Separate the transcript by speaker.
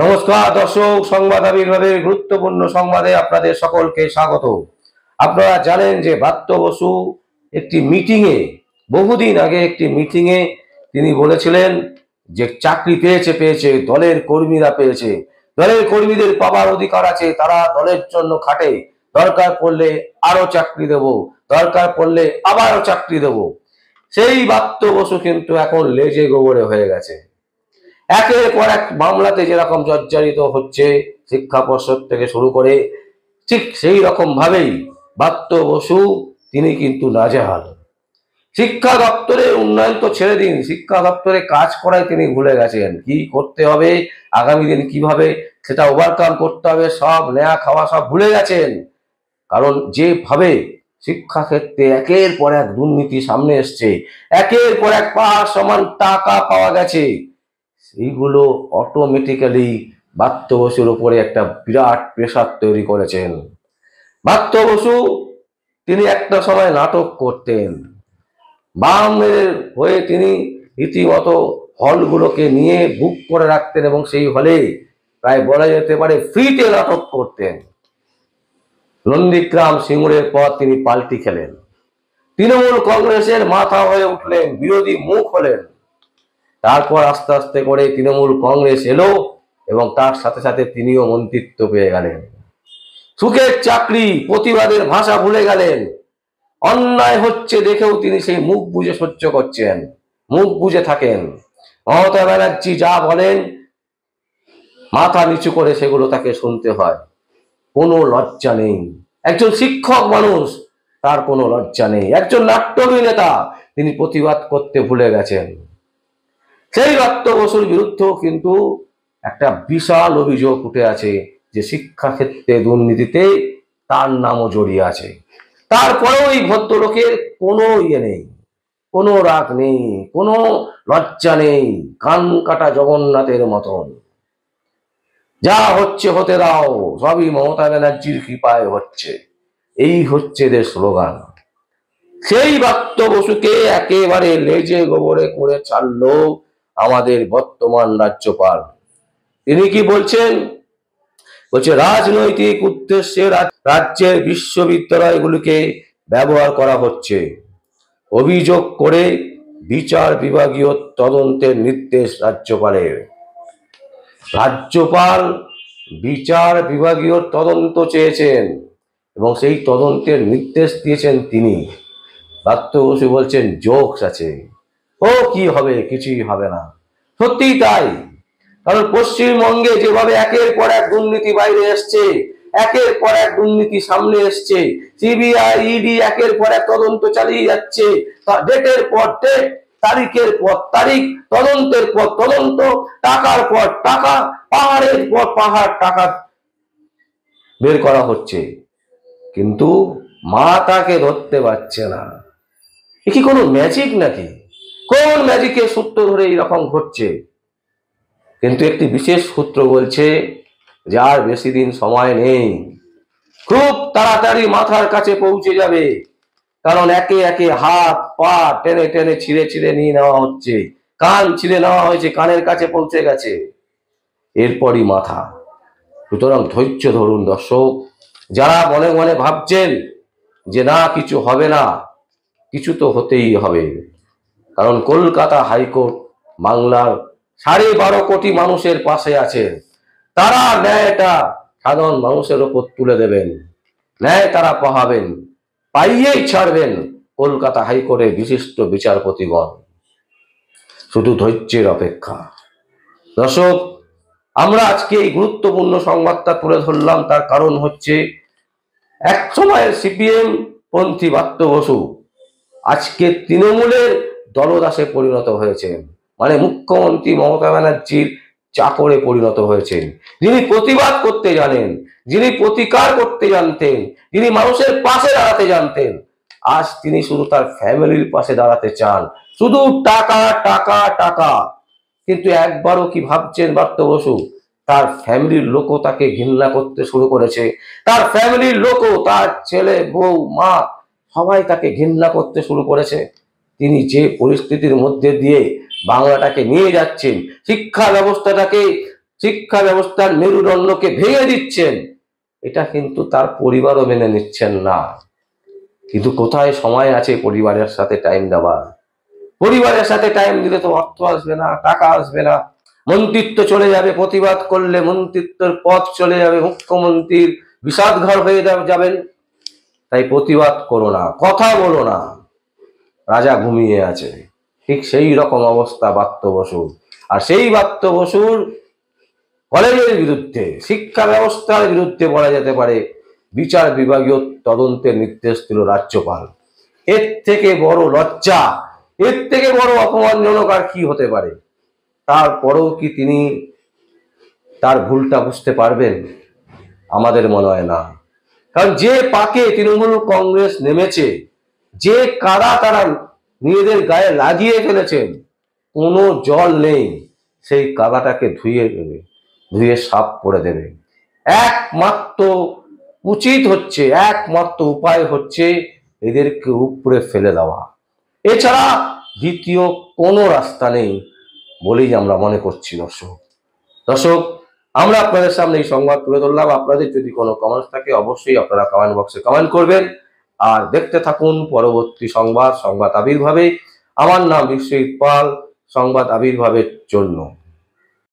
Speaker 1: নমস্কার দর্শক, সংবাদ আবির্ভাবের গুরুত্বপূর্ণ সংবাদে আপনাদের সকলকে স্বাগত। আপনারা জানেন যে ব্রাত্য বসু একটি মিটিংয়ে, বহুদিন আগে একটি মিটিংয়ে তিনি বলেছিলেন যে চাকরি পেয়েছে দলের কর্মীরা পেয়েছে, দলের কর্মীদের পাওয়ার অধিকার আছে, তারা দলের জন্য খাটে, দরকার পড়লে আরো চাকরি দেব, দরকার পড়লে আবারও চাকরি দেব। সেই ব্রাত্য বসু কিন্তু এখন লেজে গোবরে হয়ে গেছে। একের পর এক মামলাতে যেরকম জর্জরিত হচ্ছে শিক্ষা পর্ষদ থেকে শুরু করে, ঠিক সেই রকম ভাবেই ব্রাত্য বসু তিনি কিন্তু নাজেহাল। শিক্ষা দপ্তরের উন্নয়ন তো ছেড়ে দিন, শিক্ষা দপ্তরে কাজ করায় তিনি ভুলে গেছেন। কি করতে হবে, আগামী দিন কিভাবে সেটা ওভারকাম করতে হবে, সব নেয়া খাওয়া সব ভুলে গেছেন। কারণ যেভাবে শিক্ষা ক্ষেত্রে একের পর এক দুর্নীতি সামনে এসছে, একের পর এক পাহাড় সমান টাকা পাওয়া গেছে, সেইগুলো অটোমেটিক্যালি ব্রাত্য বসুর উপরে একটা বিরাট প্রেশার তৈরি করেছেন। ব্রাত্য বসু তিনি একটা সময় নাটক করতেন, বামের হয়ে তিনি রীতিমতো হলগুলোকে নিয়ে বুক করে রাখতেন এবং সেই হলে প্রায় বলা যেতে পারে ফ্রিতে নাটক করতেন। নন্দীগ্রাম সিঙ্গুরের পর তিনি পাল্টি খেলেন, তৃণমূল কংগ্রেসের মাথা হয়ে উঠলেন, বিরোধী মুখ হলেন। তারপর আস্তে আস্তে করে তৃণমূল কংগ্রেস এলো এবং তার সাথে সাথে তিনিও মন্ত্রিত্ব পেয়ে গেলেন। সুখের চাকরি, প্রতিবাদের ভাষা ভুলে গেলেন। অন্যায় হচ্ছে দেখেও তিনি সেই মুখ বুজে সহ্য করছেন, মুখ বুজে থাকেন। মমতা ব্যানার্জি যা বলেন মাথা নিচু করে সেগুলো তাকে শুনতে হয়, কোনো লজ্জা নেই। একজন শিক্ষক মানুষ, তার কোনো লজ্জা নেই। একজন নাট্য অভিনেতা, তিনি প্রতিবাদ করতে ভুলে গেছেন। সেই ব্রাত্য বসুর বিরুদ্ধেও কিন্তু একটা বিশাল অভিযোগ উঠে আছে যে শিক্ষা ক্ষেত্রে দুর্নীতিতে তার নামও জড়িয়ে আছে। তারপরেও এই ভদ্রলোকের কোনো ইয়ে নেই, কোনো রাগ নেই, কোনো লজ্জা নেই, কান কাটা জগন্নাথের মতন। যা হচ্ছে হতে দাও, সবই মমতা ব্যানার্জির কৃপায় হচ্ছে, এই হচ্ছে এদের স্লোগান। সেই ব্রাত্য বসুকে একেবারে লেজে গোবরে করে ছাড়লো আমাদের বর্তমান রাজ্যপাল। তিনি কি বলছেন? বলছে রাজনৈতিক উদ্দেশ্যে রাজ্যের বিশ্ববিদ্যালয়গুলিকে ব্যবহার করা হচ্ছে, অভিযোগ করে বিচার বিভাগীয় তদন্তের নির্দেশ রাজ্যপালের। রাজ্যপাল বিচার বিভাগীয় তদন্ত চেয়েছেন এবং সেই তদন্তের নির্দেশ দিয়েছেন তিনি। ব্রাত্য বসু বলছেন জোকস আছে, ও কি হবে, কিছুই হবে না। সত্যিই তাই, কারণ পশ্চিমবঙ্গে যেভাবে একের পর এক দুর্নীতি বাইরে এসছে, একের পর এক দুর্নীতি সামনে এসছে, সিবিআই ইডি একের পর এক তদন্ত চালিয়ে যাচ্ছে, ডেটের পর ডেট, তারিখের পর তারিখ, তদন্তের পর তদন্ত, টাকার পর টাকা, পাহাড়ের পর পাহাড় টাকা বের করা হচ্ছে, কিন্তু মাথাকে ধরতে পারছে না। এ কি কোনো ম্যাজিক নাকি? কোন ম্যাজিকের সূত্র ধরে এইরকম ঘটছে? কিন্তু একটি বিশেষ সূত্র বলছে যে আর বেশি দিন সময় নেই, খুব তাড়াতাড়ি মাথার কাছে পৌঁছে যাবে। কারণ একে একে হাত পা টেনে টেনে ছিঁড়ে ছিঁড়ে নিয়ে নেওয়া হচ্ছে, কান ছিঁড়ে নেওয়া হয়েছে, কানের কাছে পৌঁছে গেছে, এরপরই মাথা। সুতরাং ধৈর্য ধরুন দর্শক। যারা মনে মনে ভাবছেন যে না কিছু হবে না, কিছু তো হতেই হবে। কারণ কলকাতা হাইকোর্ট বাংলার 12.5 কোটি মানুষের পাশে আছে। তারা ন্যায়টা সাধারণ মানুষের ওপর তুলে দেবেন, ন্যায় তারা পাহাবেন, পাইয়েই ছাড়বেন কলকাতা হাইকোর্টের বিশিষ্ট বিচারপতিগণ। শুধু ধৈর্যের অপেক্ষা। দর্শক, আমরা আজকে এই গুরুত্বপূর্ণ সংবাদটা তুলে ধরলাম, তার কারণ হচ্ছে এক সময়ের সিপিএম পন্থী ব্রাত্য বসু আজকে তৃণমূলের দলদাসে পরিণত হয়েছেন, মানে মুখ্যমন্ত্রী মমতা ব্যানার্জির চাকরে পরিণত হয়েছেন। যিনি প্রতিবাদ করতে জানেন, যিনি প্রতিকার করতে জানতেন, যিনি মানুষের পাশে দাঁড়াতে জানতেন, আজ তিনি শুধু তার ফ্যামিলির পাশে দাঁড়াতে চান, শুধু টাকা টাকা টাকা। কিন্তু একবারও কি ভাবছেন ব্রাত্য বসু তার ফ্যামিলির লোকও তাকে ঘৃণা করতে শুরু করেছে? তার ফ্যামিলির লোকও, তার ছেলে বউ মা সবাই তাকে ঘৃণা করতে শুরু করেছে। তিনি যে পরিস্থিতির মধ্যে দিয়ে বাংলাটাকে নিয়ে যাচ্ছেন, শিক্ষা ব্যবস্থাটাকে শিক্ষা ব্যবস্থার মেরুদণ্ডকে ভেঙে দিচ্ছেন, এটা কিন্তু তার পরিবারও মেনে নিচ্ছেন না। কিন্তু কোথায় সময় আছে পরিবারের সাথে টাইম দেওয়ার? পরিবারের সাথে টাইম দিলে তো অর্থ আসবে না, টাকা আসবে না, মন্ত্রিত্ব চলে যাবে, প্রতিবাদ করলে মন্ত্রিত্বের পদ চলে যাবে, মুখ্যমন্ত্রীর বিষাদঘর হয়ে যাবেন। তাই প্রতিবাদ করো না, কথা বলো না, রাজা ঘুমিয়ে আছে। ঠিক সেই রকম অবস্থা ব্রাত্য বসুর। আর সেই ব্রাত্য বসুর কলেজের বিরুদ্ধে, শিক্ষা ব্যবস্থার বিরুদ্ধে বলা যেতে পারে বিচার বিভাগীয় তদন্তের নির্দেশ দিল রাজ্যপাল। এর থেকে বড় লজ্জা, এর থেকে বড় অপমানজনক আর কি হতে পারে? তারপরেও কি তিনি তার ভুলটা বুঝতে পারবেন? আমাদের মনে হয় না। কারণ যে পাকে তৃণমূল কংগ্রেস নেমেছে, যে কাদা তারা নিজেদের গায়ে লাগিয়ে ফেলেছেন, কোনো জল নেই, সেই কাদাটাকে ধুয়ে দেবে, ধুয়ে সাফ করে দেবে। একমাত্র উচিত হচ্ছে, একমাত্র উপায় হচ্ছে এদেরকে উপরে ফেলে দেওয়া। এছাড়া দ্বিতীয় কোনো রাস্তা নেই বলেই আমরা মনে করছি। দর্শক, আমরা আপনাদের সামনে এই সংবাদ তুলে ধরলাম। আপনাদের যদি কোনো কমেন্টস থাকে অবশ্যই আপনারা কমেন্ট বক্সে কমেন্ট করবেন। আর দেখতে থাকুন পরবর্তী সংবাদ আবির্ভাবে। আমার নাম বিশ্বজিৎ পাল, সংবাদ আবির্ভাবের জন্য।